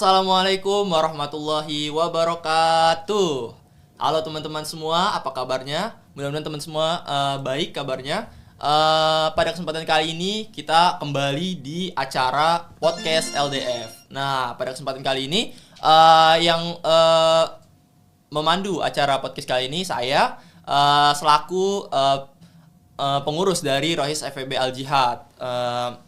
Assalamualaikum warahmatullahi wabarakatuh. Halo teman-teman semua, apa kabarnya? Mudah-mudahan teman semua baik kabarnya. Pada kesempatan kali ini kita kembali di acara podcast LDF. Nah, pada kesempatan kali ini yang memandu acara podcast kali ini saya selaku pengurus dari Rohis FEB Al Jihad.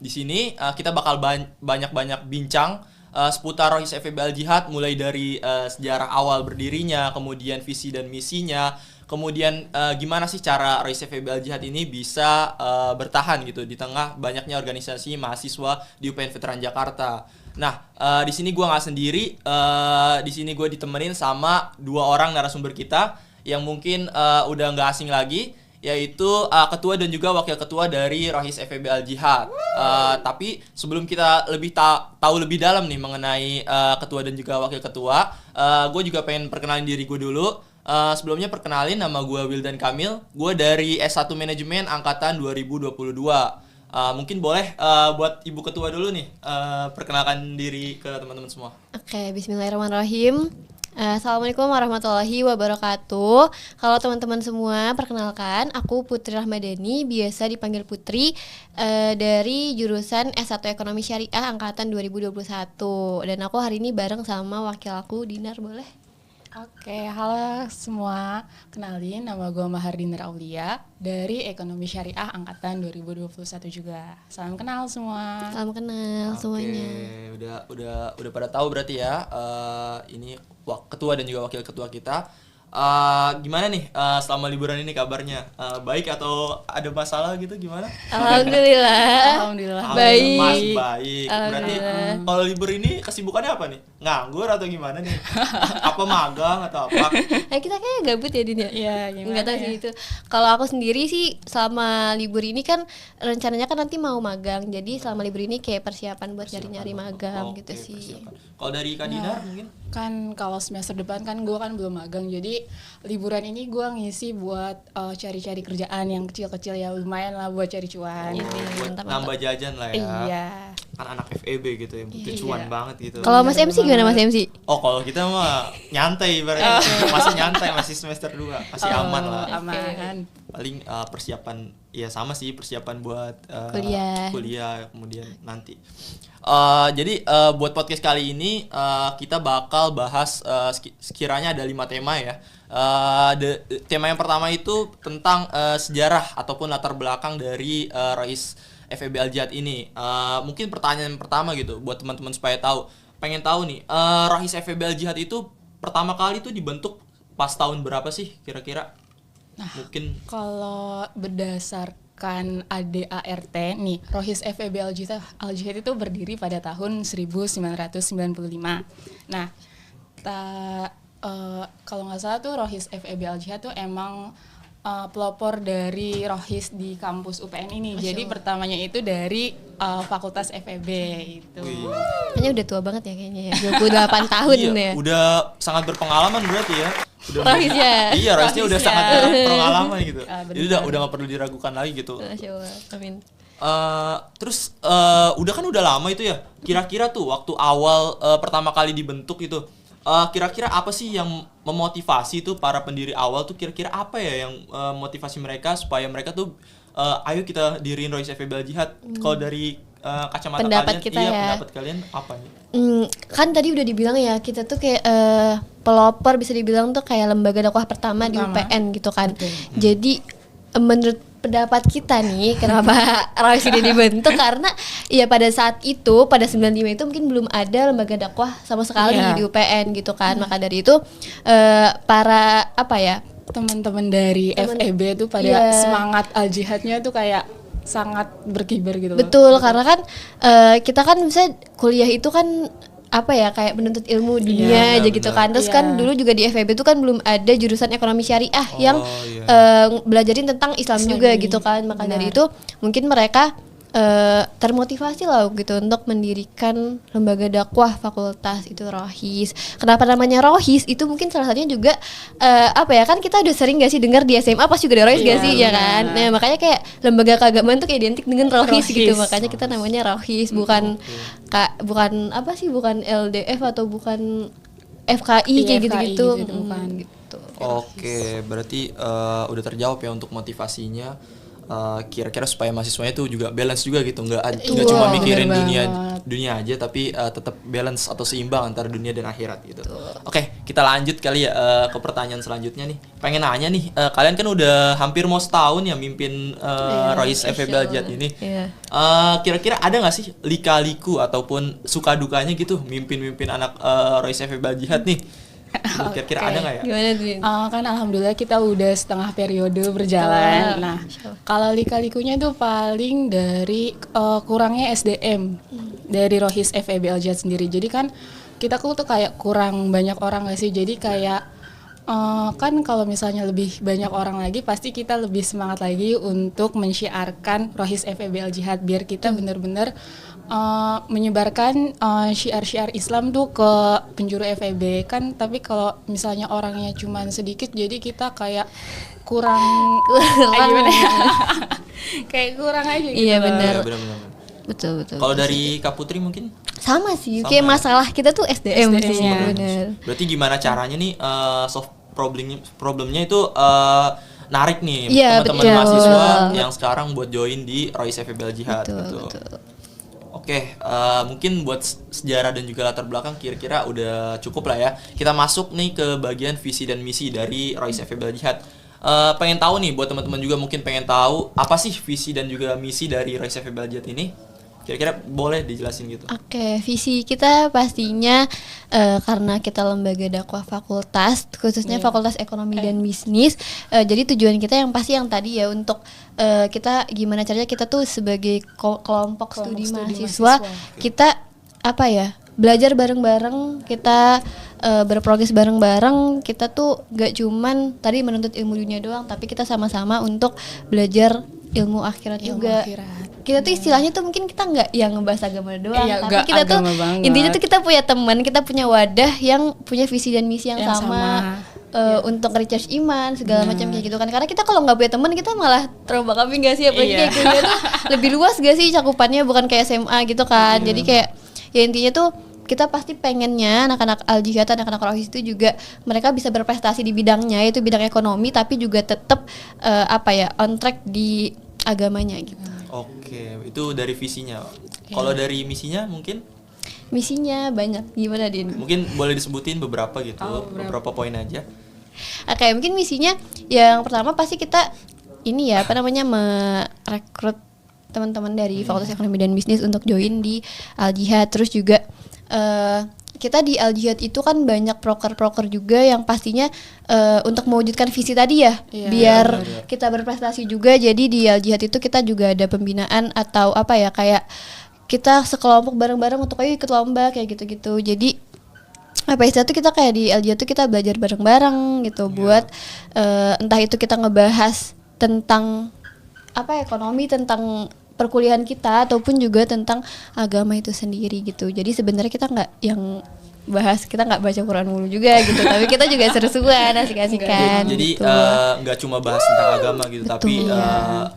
Di sini kita bakal banyak-banyak bincang seputar Rohis FEB Al Jihad, mulai dari sejarah awal berdirinya, kemudian visi dan misinya, kemudian gimana sih cara Rohis FEB Al Jihad ini bisa bertahan gitu di tengah banyaknya organisasi mahasiswa di UPN Veteran Jakarta. Nah, di sini gue nggak sendiri, di sini gue ditemenin sama dua orang narasumber kita yang mungkin udah nggak asing lagi, yaitu ketua dan juga wakil ketua dari Rohis FEB Al Jihad. Tapi sebelum kita lebih tahu lebih dalam nih mengenai ketua dan juga wakil ketua, gue juga pengen perkenalin diri gue dulu. Sebelumnya perkenalin, nama gue Wildan Kamil, gue dari S1 Manajemen Angkatan 2022. Mungkin boleh buat ibu ketua dulu nih, perkenalkan diri ke teman-teman semua. Oke, bismillahirrahmanirrahim. Assalamualaikum warahmatullahi wabarakatuh. Kalau teman-teman semua, perkenalkan, aku Putri Rahmadani, biasa dipanggil Putri, dari jurusan S1 Ekonomi Syariah Angkatan 2021. Dan aku hari ini bareng sama wakil aku, Dinar, boleh? Oke, halo semua. Kenalin, nama gue Mahar Dinar Aulia dari Ekonomi Syariah Angkatan 2021 juga. Salam kenal semua. Salam kenal semuanya. Udah pada tahu berarti ya, ini ketua dan juga wakil ketua kita. Gimana nih selama liburan ini kabarnya? Baik atau ada masalah gitu gimana? Alhamdulillah. Baik. Masih baik. Berarti kalau libur ini kesibukannya apa nih? Nganggur atau gimana nih? Apa magang atau apa? Kita kayaknya gabut ya, Din ya? Iya, gimana Nggak tahu ya? sih itu. Kalau aku sendiri sih selama libur ini kan rencananya kan nanti mau magang. Jadi selama libur ini kayak persiapan buat nyari-nyari magang gitu sih. Kalau dari Kak Dinar mungkin? Kan kalau semester depan kan gue kan belum magang, jadi liburan ini gue ngisi buat cari-cari kerjaan yang kecil-kecil ya, lumayan lah buat cari cuan. Buat nambah jajan lah ya. Iya. Kan anak FEB gitu ya, butuh cuan banget gitu. Kalau Mas MC gimana Mas MC? Oh, kalau kita mah nyantai ibaratnya. Masih nyantai, masih semester 2. Masih aman lah. Aman. Paling persiapan ya sama sih, persiapan buat kuliah kemudian nanti. Jadi buat podcast kali ini kita bakal bahas sekiranya ada 5 tema ya. Tema yang pertama itu tentang sejarah ataupun latar belakang dari Rohis FEB Al Jihad ini. Mungkin pertanyaan pertama gitu buat teman-teman supaya pengen tahu nih, Rohis FEB Al Jihad itu pertama kali tuh dibentuk pas tahun berapa sih kira-kira? Nah, mungkin kalau berdasarkan ADART nih, Rohis FEB Al Jihad itu berdiri pada tahun 1995. Nah, kalau nggak salah tuh Rohis FEB Al Jihad tuh emang pelopor dari Rohis di kampus UPN ini. Jadi pertamanya itu dari Fakultas FEB itu. Kayaknya udah tua banget ya kayaknya ya. 28 tahun ya. Udah sangat berpengalaman berarti ya. Rohisnya. Iya, Rohisnya udah sangat berpengalaman gitu. Jadi udah nggak perlu diragukan lagi gitu. Masya Allah. Amin. Terus udah lama itu ya. Kira-kira tuh waktu awal pertama kali dibentuk itu, kira-kira apa sih yang memotivasi tuh para pendiri awal tuh, kira-kira apa ya yang motivasi mereka supaya mereka tuh ayo kita diriin Rohis FEB Al Jihad. Kalau dari kacamata pendapat kalian, kita ya. Pendapat kalian apa nih? Kan tadi udah dibilang ya, kita tuh kayak pelopor, bisa dibilang tuh kayak lembaga dakwah pertama di UPN gitu kan. Jadi menurut pendapat kita nih, kenapa Rohis ini dibentuk, karena ya pada saat itu, pada 95 itu mungkin belum ada lembaga dakwah sama sekali di UPN gitu kan. Maka dari itu para teman-teman dari FEB tuh pada semangat Al Jihadnya tuh kayak sangat berkibar gitu. Betul, karena kan kita kan bisa kuliah itu kan kayak menuntut ilmu dunia aja gitu kan. Terus kan dulu juga di FEB itu kan belum ada jurusan ekonomi syariah yang belajarin tentang Islam juga gitu kan. Maka dari itu mungkin mereka termotivasi lah gitu untuk mendirikan lembaga dakwah fakultas itu Rohis. Kenapa namanya Rohis? Itu mungkin salah satunya juga apa ya, kan kita udah sering gak sih dengar di SMA pas juga ada Rohis gak sih, ya kan? Nah makanya kayak lembaga keagamaan tuh kayak identik dengan Rohis gitu, makanya kita namanya Rohis, bukan bukan apa sih, bukan LDF atau bukan FKI kayak gitu-gitu. Gitu. Oke, berarti udah terjawab ya untuk motivasinya. Kira-kira supaya mahasiswanya tuh juga balance juga gitu, nggak cuma mikirin dunia aja, tapi tetap balance atau seimbang antara dunia dan akhirat gitu. Oke, kita lanjut kali ya ke pertanyaan selanjutnya nih. Pengen nanya nih, kalian kan udah hampir mau setahun ya mimpin Rohis FEB Al-Jihad ini. Kira-kira ada nggak sih lika-liku ataupun suka dukanya gitu mimpin anak Rohis FEB Al-Jihad nih? Kira-kira ada nggak ya? Gimana tuh? Kan alhamdulillah kita udah setengah periode berjalan. Nah, kalau lika-likunya itu paling dari kurangnya SDM dari Rohis FEB Al-Jihad sendiri. Jadi kan kita tuh kayak kurang banyak orang nggak sih? Jadi kayak kan kalau misalnya lebih banyak orang lagi, pasti kita lebih semangat lagi untuk mensyiarkan Rohis FEB Al-Jihad biar kita benar-benar menyebarkan syiar-syiar Islam tuh ke penjuru FEB kan. Tapi kalau misalnya orangnya cuma sedikit, jadi kita kayak kurang gimana ya? Kayak kurang aja gitu. Iya benar. Betul. Kalau dari Kak Putri mungkin sama sih, kayak masalah kita tuh SDM sih. Benar. Berarti gimana caranya nih solve problemnya itu narik nih teman-teman mahasiswa yang sekarang buat join di Rohis FEB Al-Jihad gitu. Oke, mungkin buat sejarah dan juga latar belakang kira-kira udah cukup lah ya. Kita masuk nih ke bagian visi dan misi dari Rohis FEB Al-Jihad. Pengen tahu nih, buat teman-teman juga mungkin pengen tahu apa sih visi dan juga misi dari Rohis FEB Al-Jihad ini? Kira-kira boleh dijelasin gitu? Oke, visi kita pastinya karena kita lembaga dakwah fakultas, khususnya Fakultas Ekonomi dan Bisnis. Jadi tujuan kita yang pasti yang tadi ya, untuk kita gimana caranya kita tuh sebagai kelompok studi mahasiswa, kita apa ya, belajar bareng-bareng, kita berprogres bareng-bareng. Kita tuh gak cuman tadi menuntut ilmu dunia doang, tapi kita sama-sama untuk belajar ilmu akhirat juga. Kita tuh istilahnya tuh mungkin kita nggak yang ngebahas agama doang, tapi kita tuh intinya tuh kita punya teman, kita punya wadah yang punya visi dan misi yang sama. Untuk recharge iman segala macam kayak gitu kan. Karena kita kalau nggak punya teman, kita malah terombang ambing gak sih, apalagi kayak kuliah tuh lebih luas gak sih cakupannya, bukan kayak SMA gitu kan. Jadi kayak ya intinya tuh kita pasti pengennya anak-anak Al-Jihad, anak-anak Rohis itu juga mereka bisa berprestasi di bidangnya, yaitu bidang ekonomi, tapi juga tetap on track di agamanya gitu. Oke, itu dari visinya. Kalau dari misinya mungkin? Misinya banyak, gimana Din? Mungkin boleh disebutin beberapa gitu, beberapa poin aja. Oke, mungkin misinya yang pertama pasti kita ini ya, merekrut teman-teman dari Fakultas Ekonomi dan Bisnis untuk join di Al-Jihad. Terus juga kita di Al-Jihad itu kan banyak proker-proker juga yang pastinya untuk mewujudkan visi tadi ya, biar kita berprestasi juga. Jadi di Al-Jihad itu kita juga ada pembinaan atau kayak kita sekelompok bareng-bareng untuk ayo ikut lomba kayak gitu-gitu. Jadi istilah tuh kita kayak di Al-Jihad tuh kita belajar bareng-bareng gitu buat entah itu kita ngebahas tentang ekonomi, tentang perkuliahan kita, ataupun juga tentang agama itu sendiri gitu. Jadi sebenarnya kita kita nggak baca Quran mulu juga gitu, tapi kita juga seru-seruan, asik-asikan. Jadi nggak cuma bahas tentang agama gitu, tapi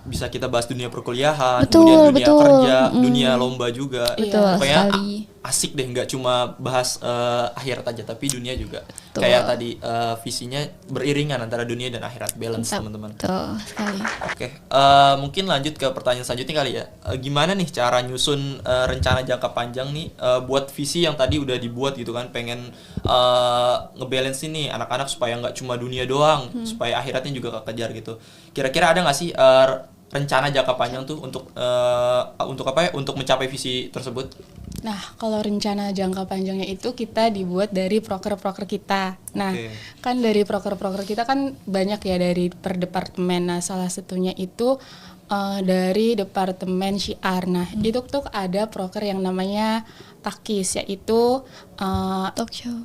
bisa kita bahas dunia perkuliahan, kemudian dunia kerja, dunia lomba juga. Pokoknya asik deh, nggak cuma bahas akhirat aja, tapi dunia juga. Kayak tadi visinya beriringan antara dunia dan akhirat, balance teman-teman. Betul sekali. Oke, mungkin lanjut ke pertanyaan selanjutnya kali ya. Gimana nih cara nyusun rencana jangka panjang nih buat visi yang tadi udah dibuat gitu kan, pengen ngebalance ini anak-anak supaya nggak cuma dunia doang, supaya akhiratnya juga kekejar gitu. Kira-kira ada nggak sih rencana jangka panjang tuh untuk untuk mencapai visi tersebut? Nah, kalau rencana jangka panjangnya itu kita dibuat dari proker-proker kita. Nah, kan dari proker-proker kita kan banyak ya dari per departemen. Nah, salah satunya itu dari departemen syiar. Nah, itu tuh ada proker yang namanya TAKIS, yaitu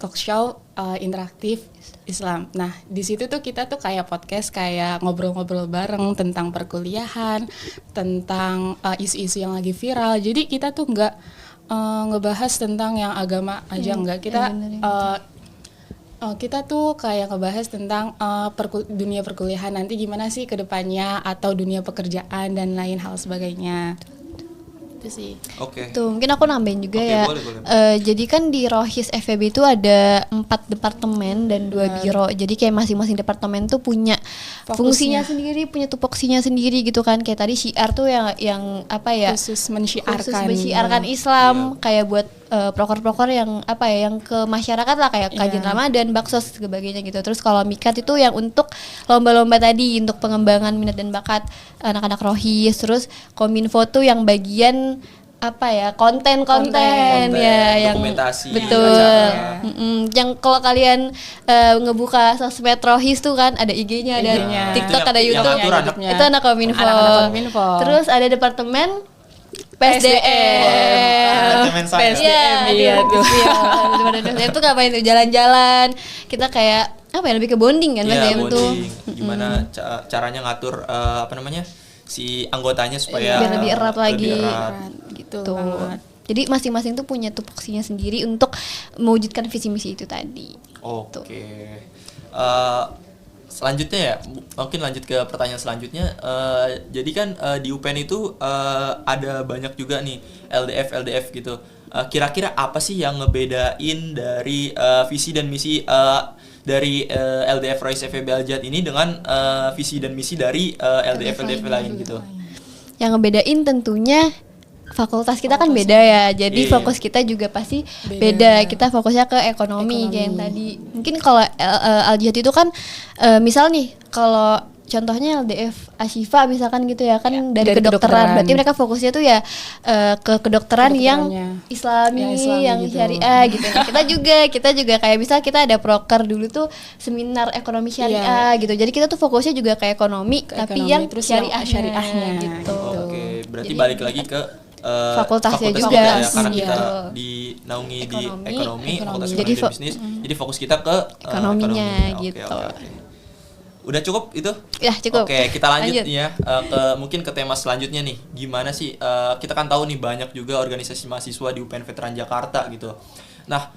talk show interaktif Islam. Nah, di situ tuh kita tuh kayak podcast, kayak ngobrol-ngobrol bareng tentang perkuliahan, tentang isu-isu yang lagi viral. Jadi kita tuh nggak ngebahas tentang yang agama aja, enggak. Kita tuh kayak ngebahas tentang dunia perkuliahan nanti gimana sih ke depannya, atau dunia pekerjaan dan lain hal sebagainya. Itu sih. Oke. Tuh, mungkin aku nambahin juga Oke, ya. boleh. Jadi kan di Rohis FEB itu ada 4 departemen dan 2 biro. Jadi kayak masing-masing departemen tuh punya fungsinya sendiri, punya tupoksinya sendiri gitu kan. Kayak tadi syiar tuh yang apa ya? Khusus menyiarkan Islam, kayak buat proker-proker yang apa ya, yang ke masyarakat lah, kayak kajian Ramadan, baksos sebagainya gitu. Terus kalau Mikat itu yang untuk lomba-lomba tadi, untuk pengembangan minat dan bakat anak-anak Rohis. Terus Kominfo tuh yang bagian apa ya, konten ya, yang dokumentasi, betul. acara. Yang kalau kalian ngebuka sosmed Rohis tuh kan ada IG-nya, ada TikTok, ada YouTube. Itu anak Kominfo. Terus ada departemen PSDM. Departemen saya. Iya tuh. Departemen itu ngapain tuh, jalan-jalan. Kita kayak apa ya, lebih ke bonding kan PSDM tuh. Gimana caranya ngatur apa namanya? Si anggotanya supaya biar lebih erat lagi. Gitu Tuh. banget. Jadi masing-masing tuh punya tupoksinya sendiri untuk mewujudkan visi misi itu tadi. Oke. Selanjutnya ya, mungkin lanjut ke pertanyaan selanjutnya. Jadi kan di UPN itu ada banyak juga nih LDF gitu. Kira-kira apa sih yang ngebedain dari visi dan misi dari LDF Rohis FEB Al-Jihad ini dengan visi dan misi dari LDF lain gitu? Yang ngebedain tentunya fakultas kita kan beda ya, jadi fokus kita juga pasti beda. Kita fokusnya ke ekonomi kayak yang tadi. Mungkin kalau Al-Jihad itu kan misal nih, kalau contohnya LDF Ashifa misalkan gitu ya kan, dari kedokteran. Berarti mereka fokusnya tuh ya ke kedokteran yang Islami, yang gitu, syariah gitu. Nah, kita juga kayak misal kita ada proker dulu tuh seminar ekonomi syariah gitu. Jadi kita tuh fokusnya juga ke ekonomi, tapi yang syariahnya gitu. Oke, berarti balik lagi ke fakultasnya juga kita ya, karena kita dinaungi di ekonomi, fakultas ekonomi dan bisnis. Jadi fokus kita ke ekonominya gitu. Oke. Udah cukup itu? Ya cukup. Oke, kita lanjut nih ya mungkin ke tema selanjutnya nih. Gimana sih kita kan tahu nih banyak juga organisasi mahasiswa di UPN Veteran Jakarta gitu. Nah,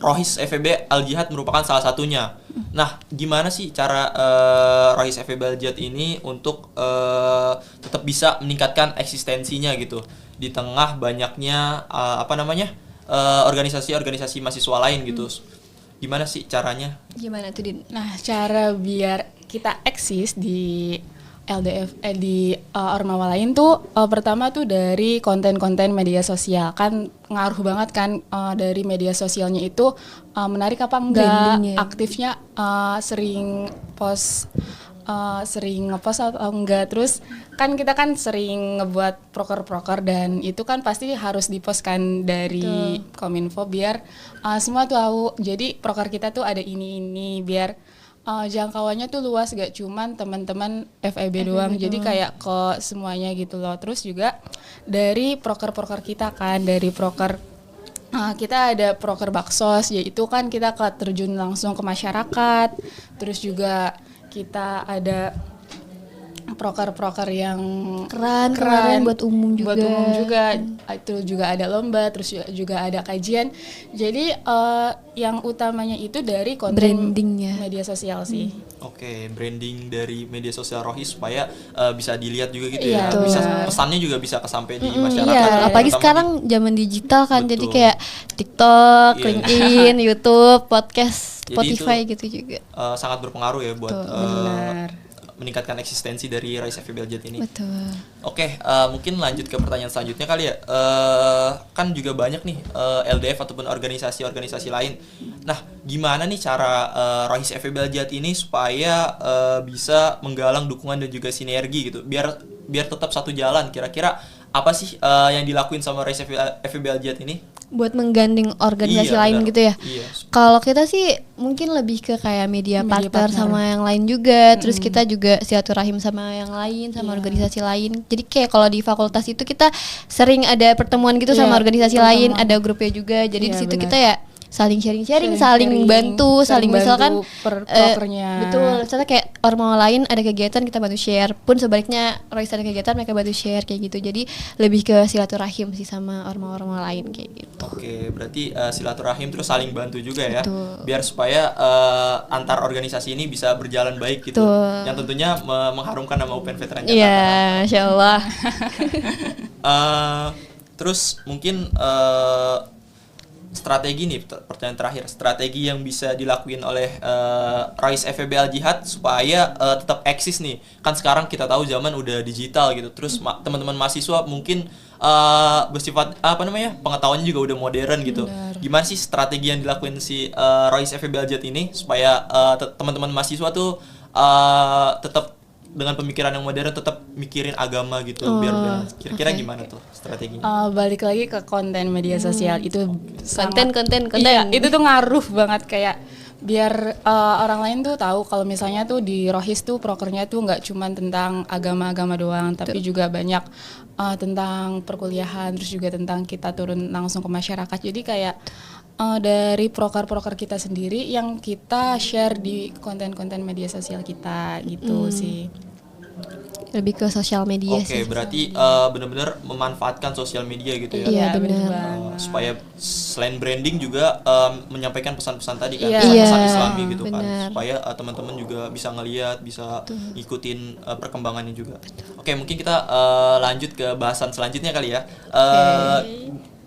Rohis FEB Al-Jihad merupakan salah satunya. Nah, gimana sih cara Rohis FEB Al-Jihad ini untuk tetap bisa meningkatkan eksistensinya gitu di tengah banyaknya organisasi-organisasi mahasiswa lain gitu. Gimana sih caranya? Gimana tuh, Din? Nah, cara biar kita eksis di LDF di ormawa lain tuh pertama tuh dari konten-konten media sosial. Kan ngaruh banget kan dari media sosialnya itu menarik apa enggak, aktifnya sering post, sering ngepost atau enggak. Terus kan kita kan sering ngebuat proker-proker dan itu kan pasti harus dipost kan dari Kominfo biar semua tahu. Jadi proker kita tuh ada ini biar jangkauannya tuh luas, gak cuman teman-teman FEB doang. Jadi kayak ke semuanya gitu loh. Terus juga dari proker-proker kita kan, dari proker kita ada proker baksos, yaitu kan kita terjun langsung ke masyarakat. Terus juga kita ada proker-proker yang keren buat umum juga. Itu juga ada lomba, terus juga ada kajian. Jadi yang utamanya itu dari konten brandingnya media sosial sih. Oke, branding dari media sosial Rohis supaya bisa dilihat juga gitu ya. Bisa pesannya juga bisa kesampai di masyarakat. Iya, apalagi sekarang zaman digital kan. Jadi kayak TikTok, LinkedIn, YouTube, podcast, Spotify gitu juga. Sangat berpengaruh ya buat meningkatkan eksistensi dari Rohis FEB Al-Jihad ini. Betul. Oke, mungkin lanjut ke pertanyaan selanjutnya kali ya. Kan juga banyak nih LDF ataupun organisasi-organisasi lain. Nah, gimana nih cara Rohis FEB Al-Jihad ini supaya bisa menggalang dukungan dan juga sinergi gitu, biar tetap satu jalan. Kira-kira apa sih yang dilakuin sama Rohis FEB Al-Jihad ini? Buat menggandeng organisasi lain gitu ya. Kalau kita sih mungkin lebih ke kayak media partner sama yang lain juga. Terus kita juga silaturahim sama yang lain, sama organisasi lain. Jadi kayak kalau di fakultas itu kita sering ada pertemuan gitu sama organisasi lain, ada grupnya juga. Jadi di situ kita ya saling sharing-sharing, Sharing-sharing, saling bantu, saling misalkan prokernya. betul. Misalnya kayak ormawa lain ada kegiatan kita bantu share, pun sebaliknya Royce ada kegiatan mereka bantu share kayak gitu. Jadi lebih ke silaturahim sih sama ormawa-ormawa lain kayak gitu. Oke, berarti silaturahim terus saling bantu juga ya, Betul. biar supaya antar organisasi ini bisa berjalan baik gitu. Betul. Yang tentunya mengharumkan nama UPN Veteran Jakarta. Iya, Masya Allah. Terus mungkin strategi nih, pertanyaan terakhir, strategi yang bisa dilakuin oleh Royce FEB Al Jihad supaya tetap eksis nih. Kan sekarang kita tahu zaman udah digital gitu. Terus teman-teman mahasiswa mungkin bersifat pengetahuannya juga udah modern gitu. Benar. Gimana sih strategi yang dilakuin si Royce FEB Al Jihad ini supaya teman-teman mahasiswa tuh tetap dengan pemikiran yang modern, tetap mikirin agama gitu, biar kira-kira gimana tuh strateginya? Balik lagi ke konten media sosial itu Konten. Iya, itu tuh ngaruh banget kayak biar orang lain tuh tahu kalau misalnya tuh di Rohis tuh prokernya tuh nggak cuma tentang agama-agama doang, tapi juga banyak tentang perkuliahan, terus juga tentang kita turun langsung ke masyarakat. Jadi kayak dari proker-proker kita sendiri yang kita share di konten-konten media sosial kita gitu sih. Lebih ke sosial media Oke, sih. berarti benar-benar memanfaatkan sosial media gitu ya. Iya, bener benar. banget. Supaya selain branding juga menyampaikan pesan-pesan tadi kan, Iya. pesan-pesan Iya, Islami gitu kan, benar. supaya teman-teman juga bisa ngelihat, bisa ikutin perkembangannya juga. Oke, mungkin kita lanjut ke bahasan selanjutnya kali ya.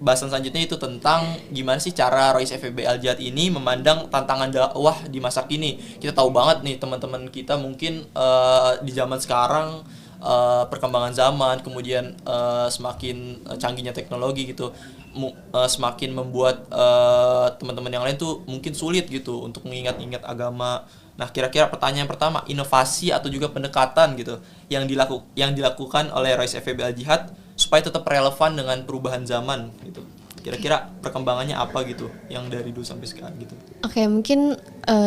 Bahasan selanjutnya itu tentang gimana sih cara Royce FEB Al Jihad ini memandang tantangan dakwah di masa kini. Kita tahu banget nih teman-teman kita mungkin di zaman sekarang perkembangan zaman, kemudian semakin canggihnya teknologi gitu, semakin membuat teman-teman yang lain tuh mungkin sulit gitu untuk mengingat-ingat agama. Nah, kira-kira pertanyaan pertama, inovasi atau juga pendekatan gitu yang dilakukan oleh Royce FEB Al Jihad supaya tetap relevan dengan perubahan zaman gitu. Kira-kira perkembangannya apa gitu yang dari dulu sampai sekarang gitu. Oke, mungkin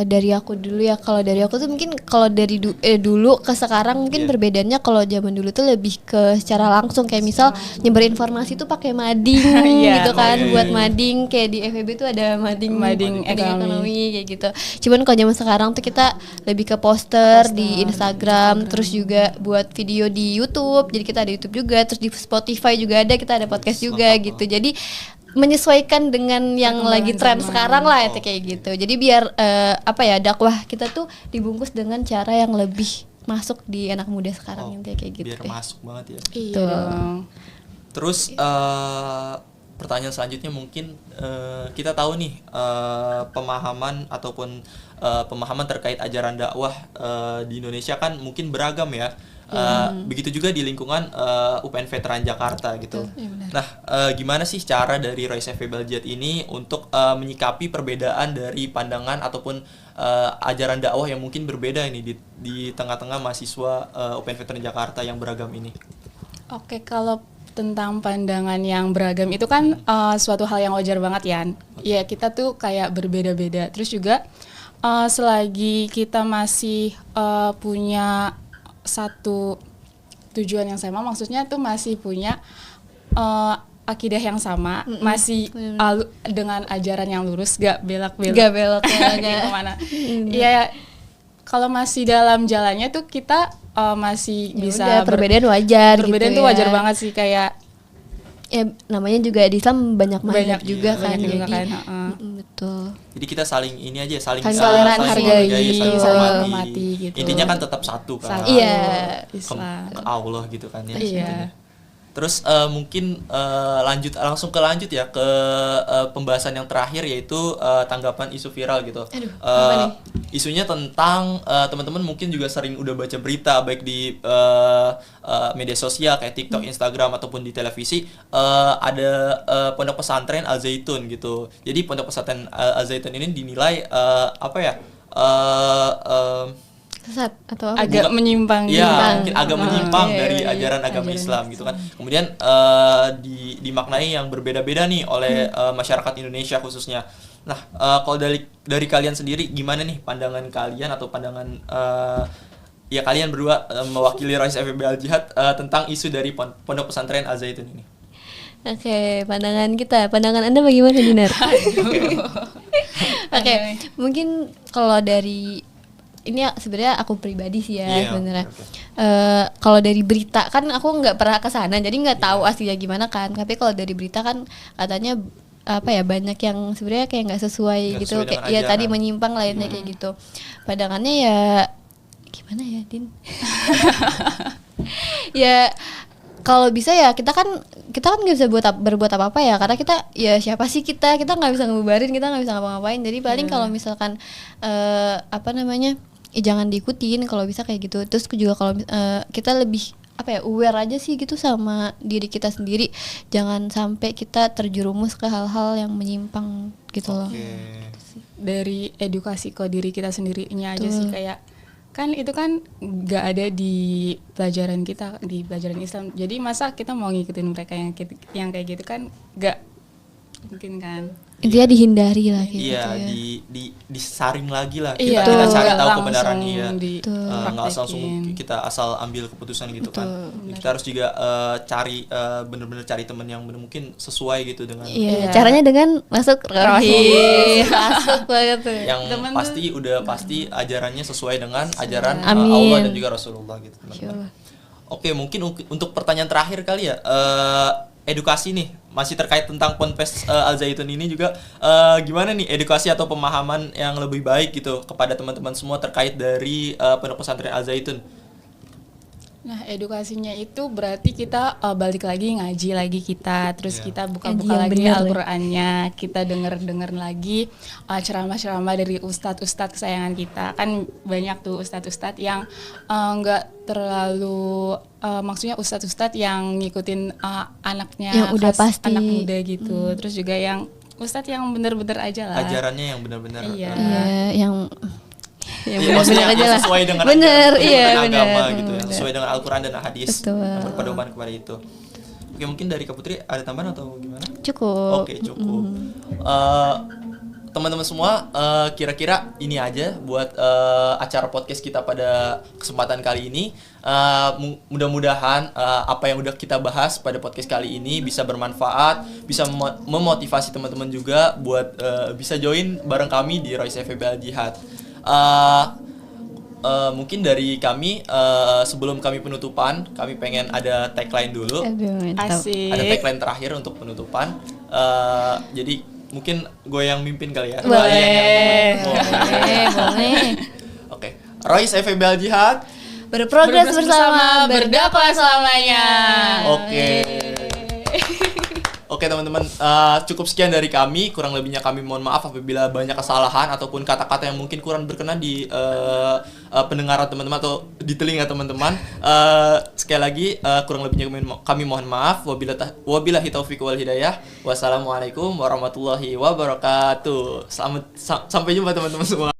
dari aku dulu ya. Kalau dari aku tuh mungkin kalau dari dulu ke sekarang mungkin perbedaannya kalau zaman dulu tuh lebih ke secara langsung kayak misal nyebar informasi tuh pakai mading gitu kan, buat mading kayak di FEB tuh ada mading ekonomi kayak gitu. Cuman kalau zaman sekarang tuh kita lebih ke poster di Instagram, terus juga buat video di YouTube. Jadi kita ada YouTube juga, terus di Spotify juga ada, kita ada podcast juga gitu. Jadi menyesuaikan dengan yang lagi tren sekarang lah itu kayak gitu. Jadi biar dakwah kita tuh dibungkus dengan cara yang lebih masuk di anak muda sekarang intinya kayak gitu. Biar masuk banget ya. Iya dong. Terus pertanyaan selanjutnya mungkin kita tahu nih pemahaman ataupun pemahaman terkait ajaran dakwah di Indonesia kan mungkin beragam ya. Begitu juga di lingkungan UPN Veteran Jakarta gitu. Nah, gimana sih cara dari Royce FEB Al Jihad ini untuk menyikapi perbedaan dari pandangan ataupun ajaran dakwah yang mungkin berbeda ini di tengah-tengah mahasiswa UPN Veteran Jakarta yang beragam ini? Oke, kalau tentang pandangan yang beragam itu kan suatu hal yang wajar banget ya. Ya, kita tuh kayak berbeda-beda. Terus juga selagi kita masih punya satu tujuan yang sama, maksudnya tuh masih punya akidah yang sama, masih dengan ajaran yang lurus, gak belok-belok kemana. Ya, kalau masih dalam jalannya tuh kita masih bisa perbedaan wajar. Perbedaan gitu tuh wajar ya. banget sih, kayak ya namanya juga di Islam banyak juga kan, juga jadi kan, betul. Jadi kita saling ini aja, saling hargai, saling hormati gitu. Intinya kan tetap satu kan. Iya, Islam. Ke Allah gitu kan ya. Iya. intinya. Terus mungkin langsung ya ke pembahasan yang terakhir, yaitu tanggapan isu viral gitu. apa nih? Isunya tentang teman-teman mungkin juga sering udah baca berita baik di media sosial kayak TikTok, Instagram ataupun di televisi, ada pondok pesantren Al Zaitun gitu. Jadi pondok pesantren Al Zaitun ini dinilai Sesat atau apa? Agak menyimpang. Iya, mungkin agak menyimpang Iya, dari iya, ajaran agama ajaran Islam gitu kan. Kemudian dimaknai yang berbeda-beda nih oleh masyarakat Indonesia khususnya. Nah, kalau dari kalian sendiri gimana nih pandangan kalian atau pandangan ya kalian berdua mewakili Royce FEB Al Jihad tentang isu dari pondok pesantren Al Zaitun ini? Oke, pandangan Anda bagaimana, Dinar? Oke, mungkin kalau dari ini sebenarnya aku pribadi sih ya Iya, sebenarnya. oke. Kalau dari berita kan aku nggak pernah ke sana, jadi nggak tahu aslinya gimana kan. Tapi kalau dari berita kan katanya apa ya, banyak yang sebenarnya kayak nggak sesuai Nggak gitu, sesuai kayak dengan ya tadi ajaran. menyimpang lainnya kayak gitu. Pandangannya ya gimana ya, Din? Ya kalau bisa ya kita kan nggak bisa berbuat apa-apa ya, karena kita ya siapa sih kita nggak bisa ngebubarin, kita nggak bisa ngapa-ngapain. Jadi paling kalau misalkan apa namanya, jangan diikutin kalau bisa kayak gitu. Terus juga kalau kita lebih apa ya, aware aja sih gitu sama diri kita sendiri, jangan sampai kita terjerumus ke hal-hal yang menyimpang gitu loh. Oke. Dari edukasi ke diri kita sendirinya aja sih, kayak kan itu kan nggak ada di pelajaran kita, di pelajaran Islam. Jadi masa kita mau ngikutin mereka yang kayak gitu kan nggak mungkin kan. Intinya dihindari lah kayak Iya, gitu ya. disaring lagi lah. Iya, Kita cari nggak tahu langsung kebenarannya ya. Nggak langsung kita asal ambil keputusan gitu kan. Kita harus juga cari bener-bener cari teman yang bener mungkin sesuai gitu dengan Iya, caranya dengan masuk rohis. Masuk banget tuh. yang pasti ajarannya sesuai dengan ajaran Amin. Allah dan juga Rasulullah gitu, Insyaallah. teman-teman. Oke, mungkin untuk pertanyaan terakhir kali ya, edukasi nih masih terkait tentang Ponpes Al Zaitun ini juga, gimana nih edukasi atau pemahaman yang lebih baik gitu kepada teman-teman semua terkait dari Pondok Pesantren Al Zaitun. Nah, edukasinya itu berarti kita balik lagi ngaji lagi kita, terus kita buka-buka Ngaji yang lagi bener, Al-Qur'annya, kita denger lagi ceramah-ceramah dari ustadz-ustadz kesayangan kita. Kan banyak tuh ustadz-ustadz yang nggak terlalu maksudnya ustadz-ustadz yang ngikutin anaknya, Yang udah pasti. anak muda gitu. Terus juga yang ustadz yang bener-bener aja lah. Ajarannya yang benar-benar Iya. Iya, yang Iya, maksudnya benar-benar aja lah. sesuai dengan Bener, ajaran, iya dengan benar. agama gitu ya, sesuai dengan Al-Qur'an dan hadis, Betul. yang berpedoman kepada itu. Oke, mungkin dari Kak Putri ada tambahan atau gimana? Cukup. Oke, cukup. Teman-teman semua, kira-kira ini aja buat acara podcast kita pada kesempatan kali ini. Mudah-mudahan apa yang udah kita bahas pada podcast kali ini bisa bermanfaat, bisa memotivasi teman-teman juga buat bisa join bareng kami di Royce FEB Al Jihad. Mungkin dari kami, sebelum kami penutupan, kami pengen ada tagline dulu. Aduh, mantap. Asik. Ada tagline terakhir untuk penutupan. Jadi mungkin gue yang mimpin kali ya. Boleh. Boleh. Boleh. Oke. Royce FEB Al Jihad. Berprogres bersama, berdakwah selamanya. Oke. Oke teman-teman, cukup sekian dari kami. Kurang lebihnya kami mohon maaf apabila banyak kesalahan ataupun kata-kata yang mungkin kurang berkenan di pendengaran teman-teman atau di telinga teman-teman. Sekali lagi kurang lebihnya kami mohon maaf. Wabillahi taufiq wal hidayah. Wassalamualaikum warahmatullahi wabarakatuh. Sampai jumpa teman-teman semua.